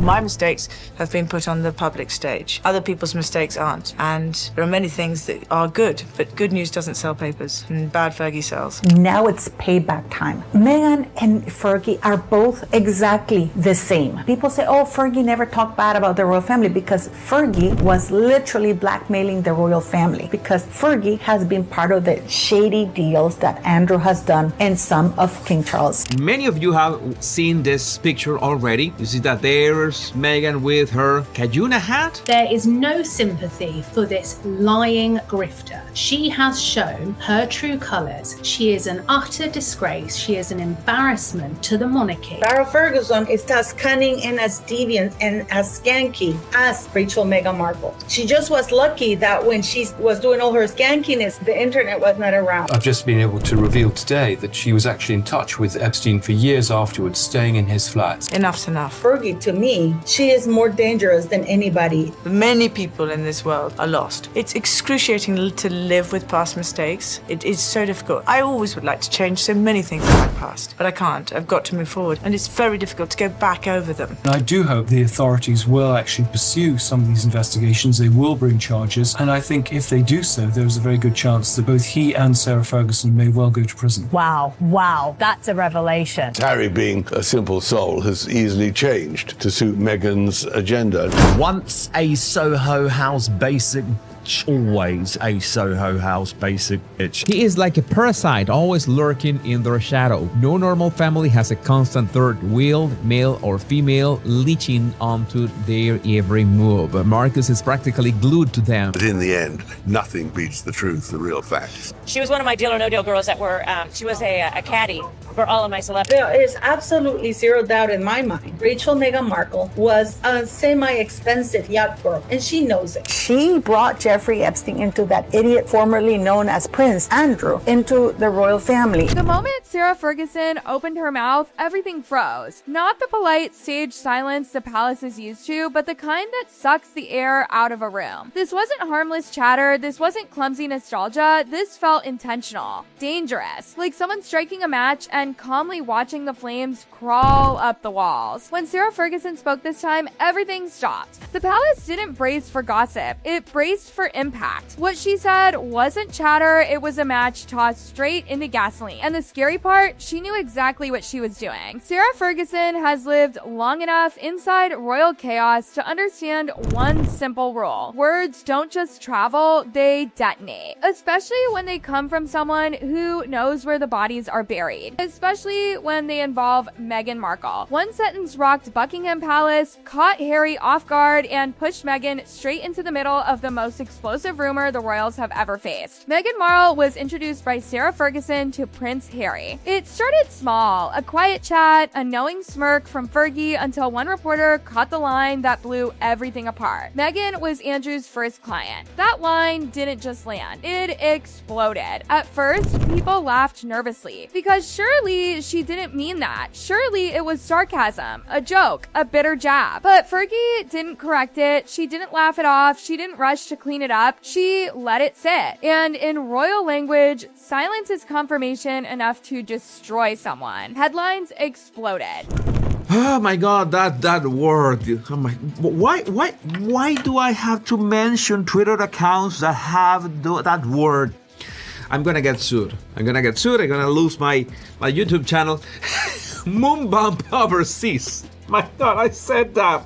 My mistakes have been put on the public stage. Other people's mistakes aren't. And there are many things that are good, but good news doesn't sell papers, and bad Fergie sells. Now it's payback time. Meghan and Fergie are both exactly the same. People say, oh, Fergie never talked bad about the royal family, because Fergie was literally blackmailing the royal family, because Fergie has been part of the shady deals that Andrew has done and some of King Charles. Many of you have seen this picture already. You see that there's Meghan with her Cajuna hat. There is no sympathy for this lying grifter. She has shown her true colours. She is an utter disgrace. She is an embarrassment to the monarchy. Sarah Ferguson is as cunning and as deviant and as skanky as Rachel Meghan Markle. She just was lucky that when she was doing all her skankiness, the internet was not around. I've just been able to reveal today that she was actually in touch with Epstein for years afterwards, staying in his flat. Enough's enough. Fergie, to me, she is more dangerous than anybody. Many people in this world are lost. It's excruciating to live with past mistakes. It is so difficult. I always would like to change so many things in my past, but I can't. I've got to move forward, and it's very difficult to go back over them. And I do hope the authorities will actually pursue some of these investigations. They will bring charges, and I think if they do so, there's a very good chance that both he and Sarah Ferguson may well go to prison. Wow, that's a revelation. Harry, being a simple soul, has easily changed to suit Meghan's agenda. Once a Soho House basic, always a Soho House basic bitch. He is like a parasite, always lurking in their shadow. No normal family has a constant third wheel, male or female, leeching onto their every move. Marcus is practically glued to them. But in the end, nothing beats the truth, the real facts. She was one of my Deal or No Deal girls that were, she was a caddy for all of my celebrities. There is absolutely zero doubt in my mind. Rachel Meghan Markle was a semi-expensive yacht girl, and she knows it. She brought Jeffrey Epstein into that idiot formerly known as Prince Andrew into the royal family. The moment Sarah Ferguson opened her mouth, everything froze. Not the polite stage silence the palace is used to, but the kind that sucks the air out of a room. This wasn't harmless chatter. This wasn't clumsy nostalgia. This felt intentional, dangerous, like someone striking a match and calmly watching the flames crawl up the walls. When Sarah Ferguson spoke this time, everything stopped. The palace didn't brace for gossip. It braced for impact. What she said wasn't chatter, it was a match tossed straight into gasoline. And the scary part, she knew exactly what she was doing. Sarah Ferguson has lived long enough inside royal chaos to understand one simple rule. Words don't just travel, they detonate. Especially when they come from someone who knows where the bodies are buried. Especially when they involve Meghan Markle. One sentence rocked Buckingham Palace, caught Harry off guard, and pushed Meghan straight into the middle of the most explosive rumor the royals have ever faced. Meghan Markle was introduced by Sarah Ferguson to Prince Harry. It started small, a quiet chat, a knowing smirk from Fergie, until one reporter caught the line that blew everything apart. Meghan was Andrew's first client. That line didn't just land, it exploded. At first, people laughed nervously, because surely she didn't mean that. Surely it was sarcasm, a joke, a bitter jab. But Fergie didn't correct it, she didn't laugh it off, she didn't rush to clean it up, she let it sit. And in royal language, silence is confirmation enough to destroy someone. Headlines exploded. Oh my God, that word. Oh my, why do I have to mention Twitter accounts that have that word? I'm gonna get sued. I'm gonna lose my YouTube channel. Moon bump overseas. My God, I said that.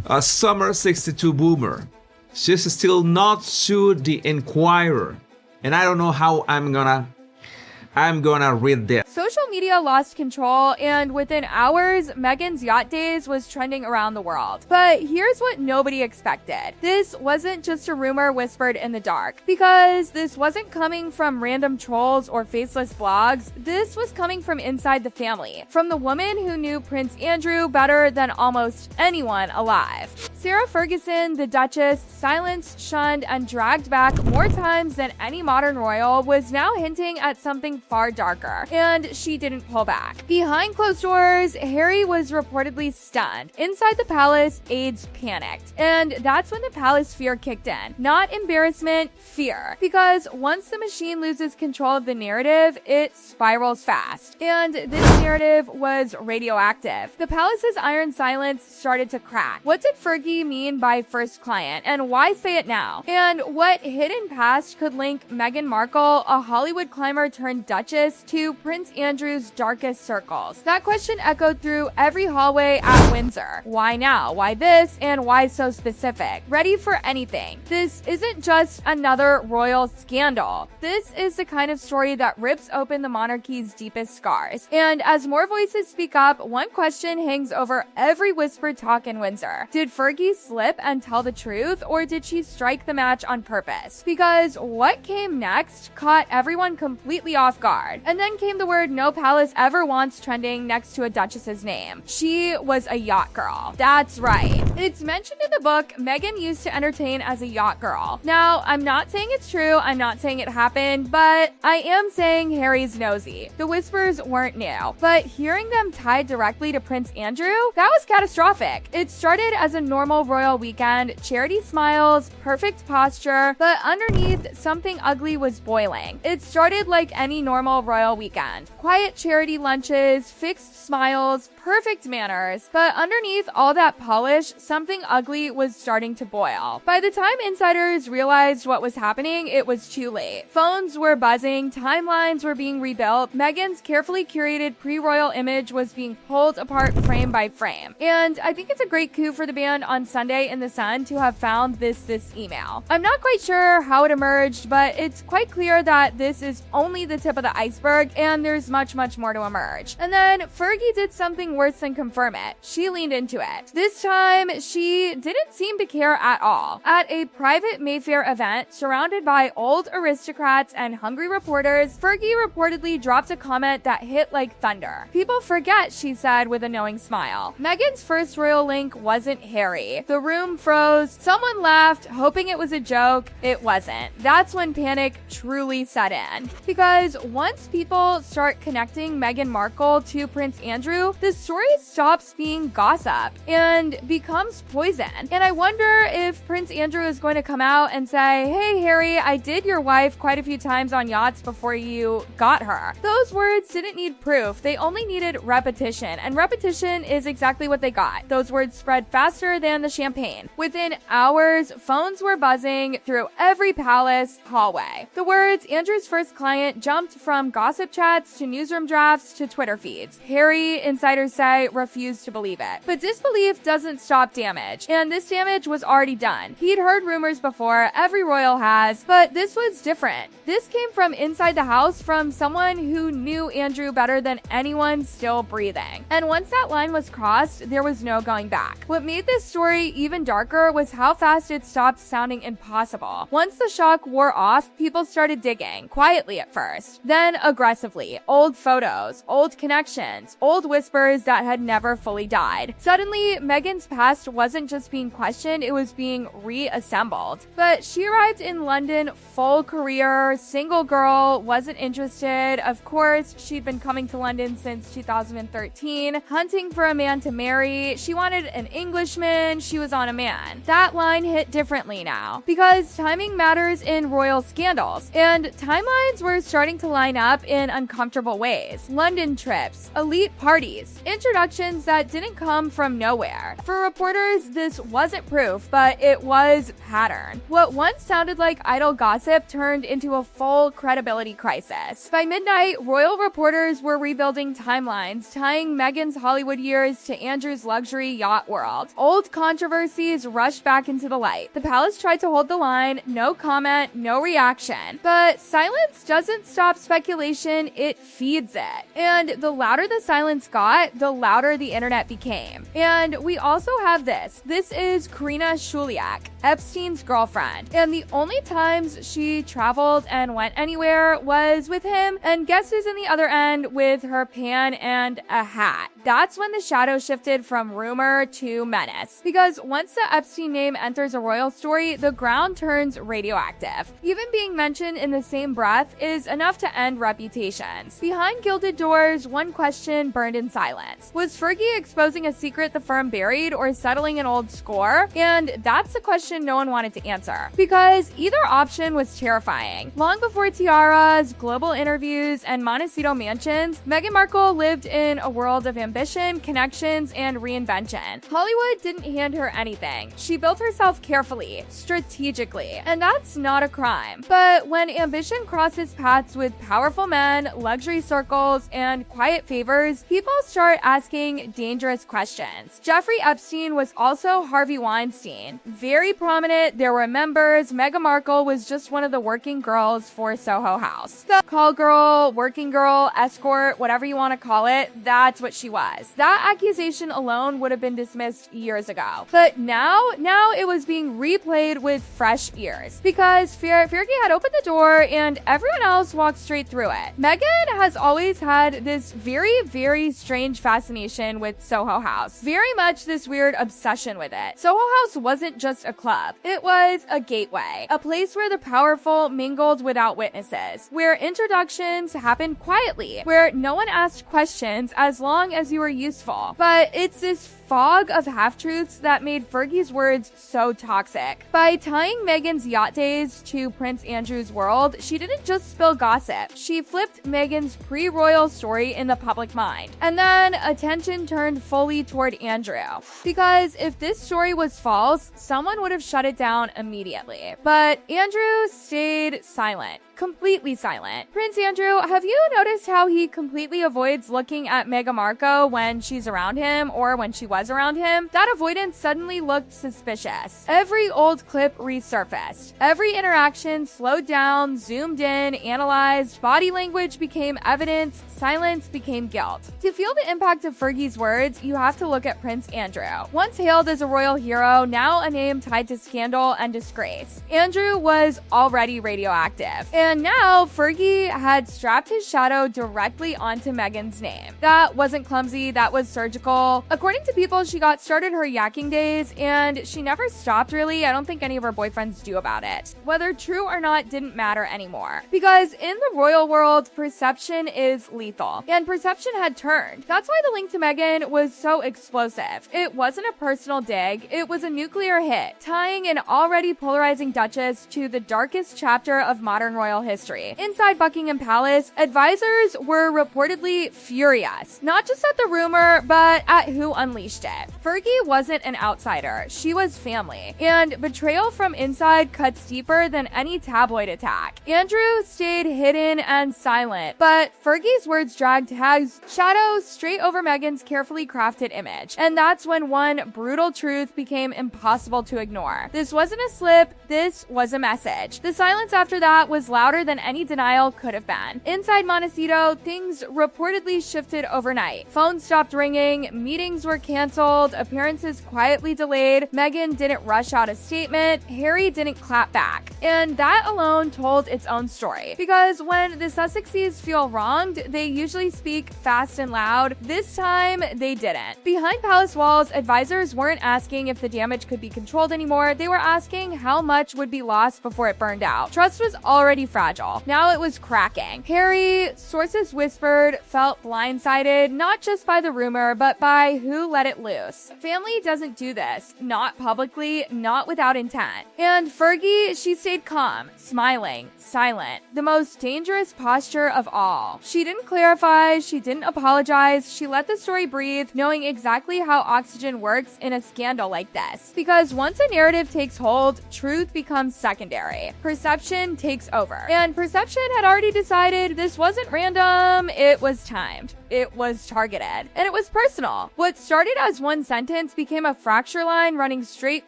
A summer 62 boomer. She's still not sued the Inquirer. And I don't know how I'm gonna read this. Social media lost control, and within hours, Meghan's yacht days was trending around the world. But here's what nobody expected. This wasn't just a rumor whispered in the dark, because this wasn't coming from random trolls or faceless blogs. This was coming from inside the family, from the woman who knew Prince Andrew better than almost anyone alive. Sarah Ferguson, the Duchess, silenced, shunned, and dragged back more times than any modern royal, was now hinting at something far darker, and she didn't pull back. Behind closed doors, Harry was reportedly stunned. Inside the palace, aides panicked. And that's when the palace fear kicked in. Not embarrassment, fear. Because once the machine loses control of the narrative, it spirals fast. And this narrative was radioactive. The palace's iron silence started to crack. What did Fergie mean by first client, and why say it now? And what hidden past could link Meghan Markle, a Hollywood climber turned duchess, to Prince Andrew's darkest circles? That question echoed through every hallway at Windsor. Why now? Why this? And why so specific? Ready for anything. This isn't just another royal scandal. This is the kind of story that rips open the monarchy's deepest scars. And as more voices speak up, one question hangs over every whispered talk in Windsor. Did Fergie slip and tell the truth, or did she strike the match on purpose? Because what came next caught everyone completely off guard. And then came the word no palace ever wants trending next to a duchess's name. She was a yacht girl. That's right. It's mentioned in the book Meghan used to entertain as a yacht girl. Now, I'm not saying it's true, I'm not saying it happened, but I am saying Harry's nosy. The whispers weren't new, but hearing them tied directly to Prince Andrew, that was catastrophic. It started as a normal royal weekend, charity smiles, perfect posture, but underneath, something ugly was boiling. It started like any normal royal weekend. Quiet charity lunches, fixed smiles, perfect manners, but underneath all that polish, something ugly was starting to boil. By the time insiders realized what was happening, it was too late. Phones were buzzing, timelines were being rebuilt, Meghan's carefully curated pre-royal image was being pulled apart frame by frame. And I think it's a great coup for the band on Sunday in the Sun to have found this email. I'm not quite sure how it emerged, but it's quite clear that this is only the tip of the iceberg and there's much more to emerge. And then Fergie did something worse than confirm it. She leaned into it. This time, she didn't seem to care at all. At a private Mayfair event, surrounded by old aristocrats and hungry reporters, Fergie reportedly dropped a comment that hit like thunder. People forget, she said with a knowing smile. Meghan's first royal link wasn't Harry. The room froze. Someone laughed, hoping it was a joke. It wasn't. That's when panic truly set in. Because once people start connecting Meghan Markle to Prince Andrew, the story stops being gossip and becomes poison. And I wonder if Prince Andrew is going to come out and say, hey Harry, I did your wife quite a few times on yachts before you got her. Those words didn't need proof. They only needed repetition. And repetition is exactly what they got. Those words spread faster than the champagne. Within hours, phones were buzzing through every palace hallway. The words Andrew's first client jumped from gossip chats to newsroom drafts to Twitter feeds. Harry, insiders say, refused to believe it. But disbelief doesn't stop damage. And this damage was already done. He'd heard rumors before, every royal has, but this was different. This came from inside the house from someone who knew Andrew better than anyone still breathing. And once that line was crossed, there was no going back. What made this story even darker was how fast it stopped sounding impossible. Once the shock wore off, people started digging, quietly at first, then aggressively. Old photos, old connections, old whispers that had never fully died. Suddenly, Meghan's past wasn't just being questioned, it was being reassembled. But she arrived in London, full career, single girl, wasn't interested. Of course, she'd been coming to London since 2013, hunting for a man to marry. She wanted an Englishman, she was on a man. That line hit differently now, because timing matters in royal scandals, and timelines were starting to line up in uncomfortable ways. London trips, elite parties, introductions that didn't come from nowhere. For reporters, this wasn't proof, but it was pattern. What once sounded like idle gossip turned into a full credibility crisis. By midnight, royal reporters were rebuilding timelines, tying Meghan's Hollywood years to Andrew's luxury yacht world. Old controversies rushed back into the light. The palace tried to hold the line, no comment, no reaction. But silence doesn't stop speculation, it feeds it. And the louder the silence got, the louder the internet became. And we also have this. This is Karina Shuliak, Epstein's girlfriend. And the only times she traveled and went anywhere was with him. And guess who's in the other end with her pan and a hat? That's when the shadow shifted from rumor to menace. Because once the Epstein name enters a royal story, the ground turns radioactive. Even being mentioned in the same breath is enough to and reputations. Behind gilded doors, one question burned in silence. Was Fergie exposing a secret the firm buried or settling an old score? And that's the question no one wanted to answer, because either option was terrifying. Long before tiaras, global interviews, and Montecito mansions, Meghan Markle lived in a world of ambition, connections, and reinvention. Hollywood didn't hand her anything. She built herself carefully, strategically, and that's not a crime. But when ambition crosses paths with powerful men, luxury circles, and quiet favors, people start asking dangerous questions. Jeffrey Epstein was also Harvey Weinstein. Very prominent, there were members. Meghan Markle was just one of the working girls for Soho House. The call girl, working girl, escort, whatever you want to call it, that's what she was. That accusation alone would have been dismissed years ago. But now it was being replayed with fresh ears, because Fergie had opened the door and everyone else walked straight through it. Meghan has always had this very, very strange fascination with Soho House. Very much this weird obsession with it. Soho House wasn't just a club. It was a gateway, a place where the powerful mingled without witnesses, where introductions happened quietly, where no one asked questions as long as you were useful. But it's this fog of half-truths that made Fergie's words so toxic. By tying Meghan's yacht days to Prince Andrew's world, she didn't just spill gossip. She flipped Meghan's pre-royal story in the public mind. And then attention turned fully toward Andrew. Because if this story was false, someone would have shut it down immediately. But Andrew stayed silent. Completely silent. Prince Andrew, have you noticed how he completely avoids looking at Meghan Markle when she's around him or when she was around him? That avoidance suddenly looked suspicious. Every old clip resurfaced. Every interaction slowed down, zoomed in, analyzed. Body language became evidence. Silence became guilt. To feel the impact of Fergie's words, you have to look at Prince Andrew. Once hailed as a royal hero, now a name tied to scandal and disgrace. Andrew was already radioactive. And now Fergie had strapped his shadow directly onto Meghan's name. That wasn't clumsy, that was surgical. According to people, she got started her yakking days and she never stopped really. I don't think any of her boyfriends do about it. Whether true or not didn't matter anymore. Because in the royal world, perception is lethal. And perception had turned. That's why the link to Meghan was so explosive. It wasn't a personal dig, it was a nuclear hit, tying an already polarizing duchess to the darkest chapter of modern royal history. Inside Buckingham Palace, advisors were reportedly furious, not just at the rumor, but at who unleashed it. Fergie wasn't an outsider, she was family, and betrayal from inside cuts deeper than any tabloid attack. Andrew stayed hidden and silent, but Fergie's words dragged shadows straight over Meghan's carefully crafted image, and that's when one brutal truth became impossible to ignore. This wasn't a slip, this was a message. The silence after that was louder than any denial could have been. Inside Montecito, things reportedly shifted overnight. Phones stopped ringing, meetings were canceled, appearances quietly delayed, Meghan didn't rush out a statement, Harry didn't clap back. And that alone told its own story. Because when the Sussexes feel wronged, they usually speak fast and loud. This time, they didn't. Behind palace walls, advisors weren't asking if the damage could be controlled anymore, they were asking how much would be lost before it burned out. Trust was already fragile. Now it was cracking. Harry, sources whispered, felt blindsided, not just by the rumor, but by who let it loose. Family doesn't do this. Not publicly, not without intent. And Fergie, she stayed calm, smiling, silent. The most dangerous posture of all. She didn't clarify, she didn't apologize, she let the story breathe, knowing exactly how oxygen works in a scandal like this. Because once a narrative takes hold, truth becomes secondary. Perception takes over. And perception had already decided this wasn't random, it was timed. It was targeted. And it was personal. What started as one sentence became a fracture line running straight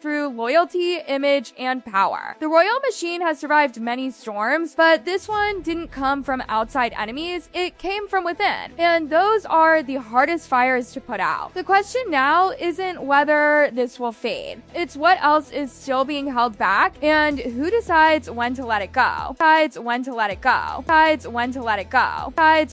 through loyalty, image, and power. The royal machine has survived many storms, but this one didn't come from outside enemies, it came from within. And those are the hardest fires to put out. The question now isn't whether this will fade. It's what else is still being held back and who decides when to let it go. Decides when to let it go. Decides when to let it go. Decides